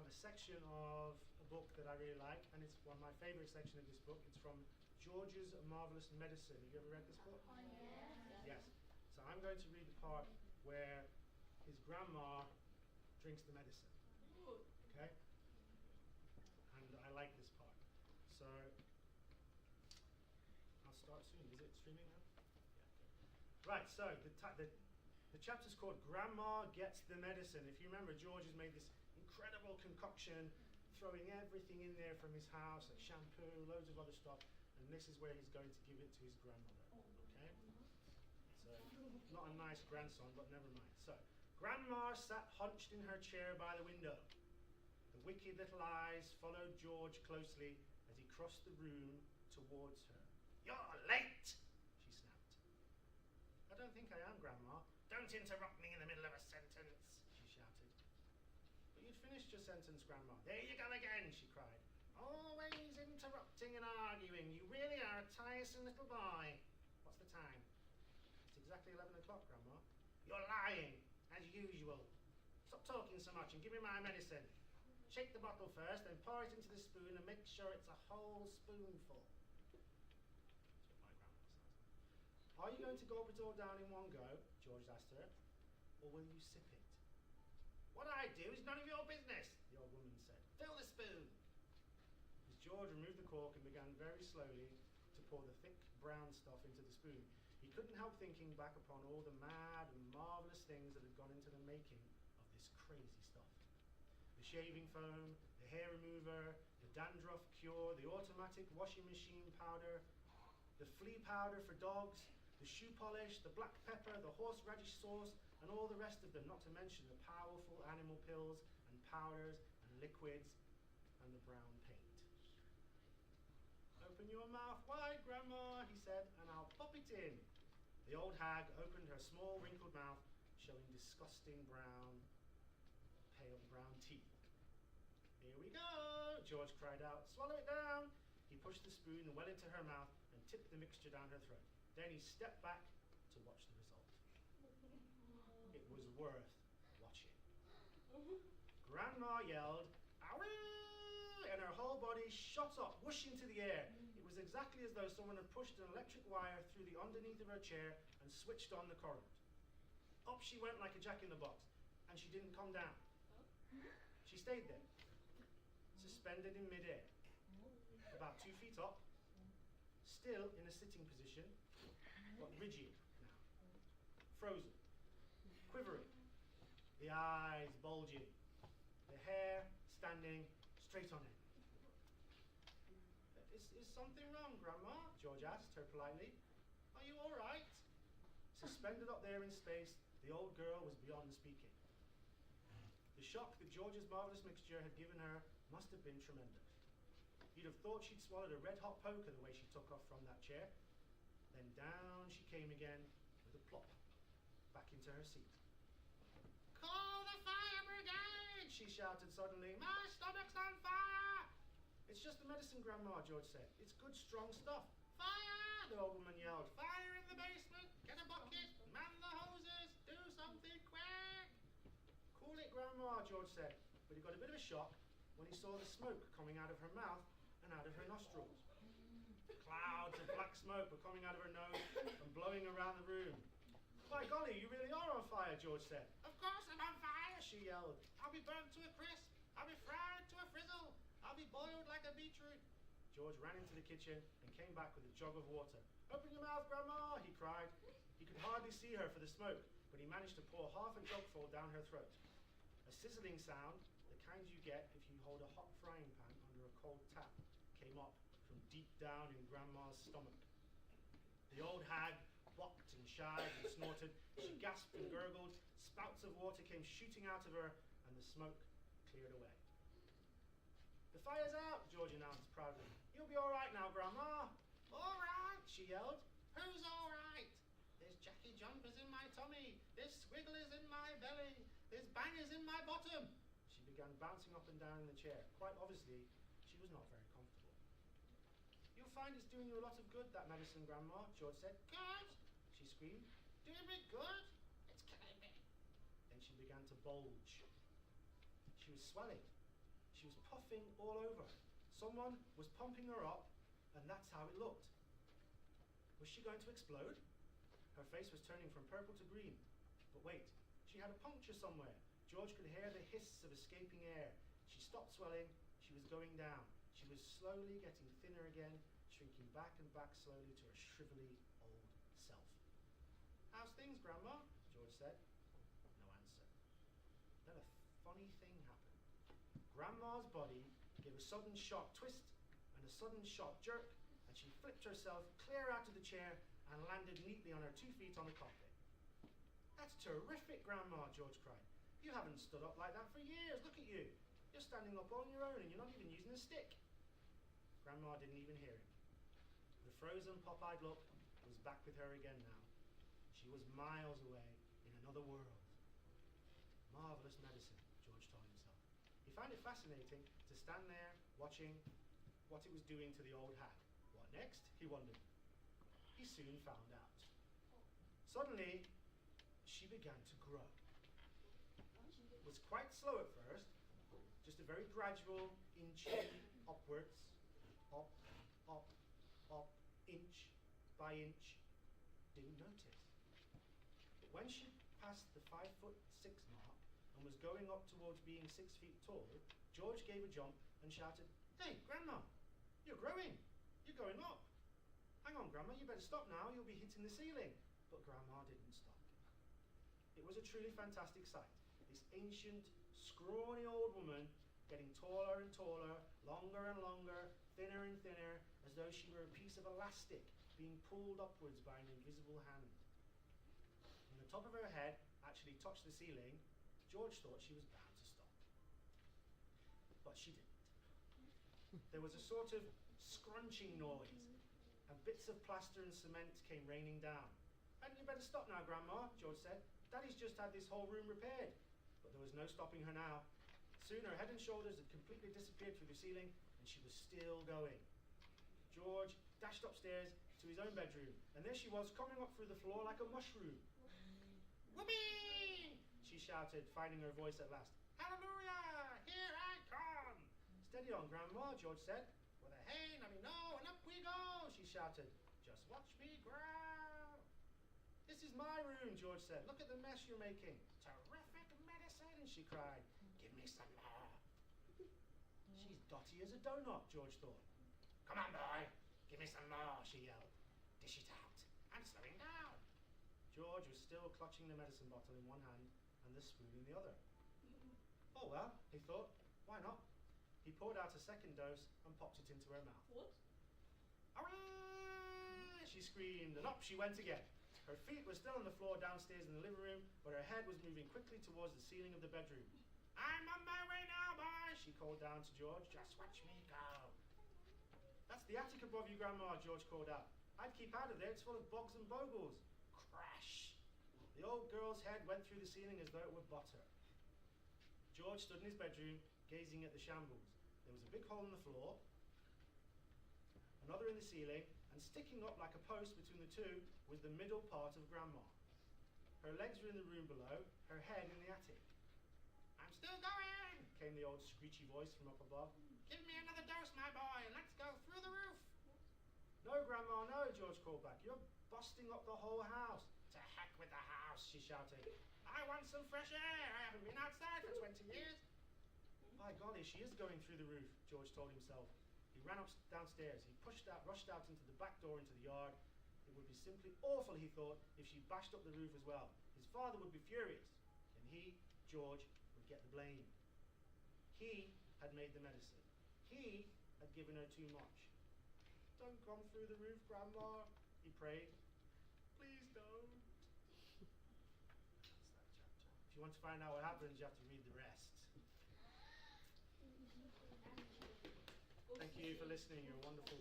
a section of a book that I really like, and it's one of my favourite sections of this book. It's from George's Marvellous Medicine. Have you ever read this book? Oh, yes. Yes. So I'm going to read the part where his grandma drinks the medicine. Okay? And I like this part. So I'll start soon. Is it streaming now? Yeah. Right, so the chapter's called Grandma Gets the Medicine. If you remember, George has made this incredible concoction, throwing everything in there from his house, like shampoo, loads of other stuff, and this is where he's going to give it to his grandmother. Okay? So, not a nice grandson, but never mind. So, Grandma sat hunched in her chair by the window. The wicked little eyes followed George closely as he crossed the room towards her. "You're late!" she snapped. "I don't think I am, Grandma." "Don't interrupt me in the middle of a sentence," she shouted. "But you'd finished your sentence, Grandma." "There you go again," she cried. "Always interrupting and arguing. You really are a tiresome little boy." "What's the time?" "It's exactly 11 o'clock, Grandma." "You're lying, as usual. Stop talking so much and give me my medicine. Shake the bottle first, then pour it into the spoon and make sure it's a whole spoonful." That's what my grandma says. "Are you going to gulp it all down in one go?" George asked her. "Or will you sip it?" "What I do is none of your business," the old woman said. "Fill the spoon." As George removed the cork and began very slowly to pour the thick brown stuff into the spoon, he couldn't help thinking back upon all the mad and marvellous things that had gone into the making of this crazy stuff. The shaving foam, the hair remover, the dandruff cure, the automatic washing machine powder, the flea powder for dogs, the shoe polish, the black pepper, the horseradish sauce, and all the rest of them, not to mention the powerful animal pills and powders and liquids and the brown paint. "Open your mouth wide, Grandma," he said, "and I'll pop it in." The old hag opened her small wrinkled mouth, showing disgusting pale brown teeth. "Here we go," George cried out. "Swallow it down." He pushed the spoon well into her mouth and tipped the mixture down her throat. Then he stepped back to watch the result. It was worth watching. Grandma yelled, "Owie!" and her whole body shot up, whooshing into the air. It was exactly as though someone had pushed an electric wire through the underneath of her chair and switched on the current. Up she went like a jack-in-the-box, and she didn't come down. She stayed there, suspended in midair, about 2 feet up, still in a sitting position, but rigid now, frozen, quivering, the eyes bulging, the hair standing straight on end. Is something wrong, Grandma?" George asked her politely. "Are you all right?" Suspended up there in space, the old girl was beyond speaking. The shock that George's marvellous mixture had given her must have been tremendous. You'd have thought she'd swallowed a red-hot poker the way she took off from that chair. Then down she came again with a plop, back into her seat. "Call the fire brigade!" she shouted suddenly. "My stomach's on fire!" "It's just the medicine, Grandma," George said. "It's good, strong stuff." "Fire!" the old woman yelled. "Fire in the basement! Get a bucket! Man the hoses! Do something quick!" "Cool it, Grandma," George said, but he got a bit of a shock when he saw the smoke coming out of her mouth and out of her nostrils. Clouds of black smoke were coming out of her nose and blowing around the room. "By golly, you really are on fire," George said. "Of course I'm on fire," she yelled. "I'll be burnt to a crisp. I'll be fried to a frizzle. I'll be boiled like a beetroot." George ran into the kitchen and came back with a jug of water. "Open your mouth, Grandma," he cried. He could hardly see her for the smoke, but he managed to pour half a jugful down her throat. A sizzling sound, the kind you get if you hold a hot frying pan under a cold tap, came up from deep down in Grandma's stomach. The old hag bucked and shied and snorted. She gasped and gurgled. Spouts of water came shooting out of her, and the smoke cleared away. "The fire's out," George announced proudly. "You'll be all right now, Grandma." "All right," she yelled. "Who's all right? There's Jackie jumpers in my tummy. There's squigglers in my belly. There's bangers in my bottom." She began bouncing up and down in the chair. Quite obviously, she was not very comfortable. "You'll find it's doing you a lot of good, that medicine, Grandma," George said. "Good?" she screamed. "Doing me good? It's killing me." Then she began to bulge. She was swelling. She was puffing all over. Someone was pumping her up, and that's how it looked. Was she going to explode? Her face was turning from purple to green. But wait, she had a puncture somewhere. George could hear the hiss of escaping air. She stopped swelling. She was going down. She was slowly getting thinner again, shrinking back and back slowly to her shrivelly old self. "How's things, Grandma?" George said. No answer. Then a funny thing happened. Grandma's body gave a sudden sharp twist and a sudden sharp jerk, and she flipped herself clear out of the chair and landed neatly on her 2 feet on the carpet. "That's terrific, Grandma," George cried. "You haven't stood up like that for years. Look at you. You're standing up on your own and you're not even using a stick." Grandma didn't even hear him. The frozen, pop-eyed look was back with her again now. She was miles away in another world. Marvellous medicine, George told himself. He found it fascinating to stand there watching what it was doing to the old hag. What next? He wondered. He soon found out. Suddenly, she began to grow. It was quite slow at first, just a very gradual inching upwards, up, up, up, inch by inch. Didn't notice. But when she passed the 5'6" mark and was going up towards being 6 feet tall, George gave a jump and shouted, "Hey, Grandma, you're growing. You're going up. Hang on, Grandma, you better stop now. You'll be hitting the ceiling." But Grandma didn't stop. It was a truly fantastic sight. This ancient, scrawny old woman getting taller and taller, longer and longer, thinner and thinner, as though she were a piece of elastic being pulled upwards by an invisible hand. When the top of her head actually touched the ceiling, George thought she was bound to stop. But she didn't. There was a sort of scrunching noise, and bits of plaster and cement came raining down. "Hadn't you better stop now, Grandma?" George said. "Daddy's just had this whole room repaired." But there was no stopping her now. Soon her head and shoulders had completely disappeared through the ceiling, and she was still going. George dashed upstairs to his own bedroom, and there she was, coming up through the floor like a mushroom. "Whoopee!" she shouted, finding her voice at last. "Hallelujah! Here I come!" "Steady on, Grandma," George said. "With a hey, let me know, and up we go!" she shouted. "Just watch me grow!" "This is my room," George said. "Look at the mess you're making." "Terrific medicine," she cried. "Give me some more." "She's dotty as a donut," George thought. "Come on, boy, give me some more," she yelled. "Dish it out. I'm slowing down." George was still clutching the medicine bottle in one hand and the spoon in the other. "Oh well," he thought, "why not?" He poured out a second dose and popped it into her mouth. What? "Hooray!" she screamed, and up she went again. Her feet were still on the floor downstairs in the living room, but her head was moving quickly towards the ceiling of the bedroom. "I'm on my way now, boy," she called down to George. "Just watch me go." "That's the attic above you, Grandma," George called out. "I'd keep out of there. It's full of bogs and bogles." Crash! The old girl's head went through the ceiling as though it were butter. George stood in his bedroom, gazing at the shambles. There was a big hole in the floor, another in the ceiling, and sticking up like a post between the two was the middle part of Grandma. Her legs were in the room below, her head in the attic. "I'm still going," came the old screechy voice from up above. "Give me another dose, my boy, and let's go through the roof." "No, Grandma, no," George called back. "You're busting up the whole house." "To heck with the house," she shouted. "I want some fresh air. I haven't been outside for 20 years. "By golly, she is going through the roof," George told himself. He ran downstairs. He rushed out into the back door into the yard. It would be simply awful, he thought, if she bashed up the roof as well. His father would be furious, and he, George, would get the blame. He had made the medicine. He had given her too much. "Don't come through the roof, Grandma," he prayed. "Please don't." That's that chapter. If you want to find out what happens, you have to read the rest. Thank you for listening. You're wonderful.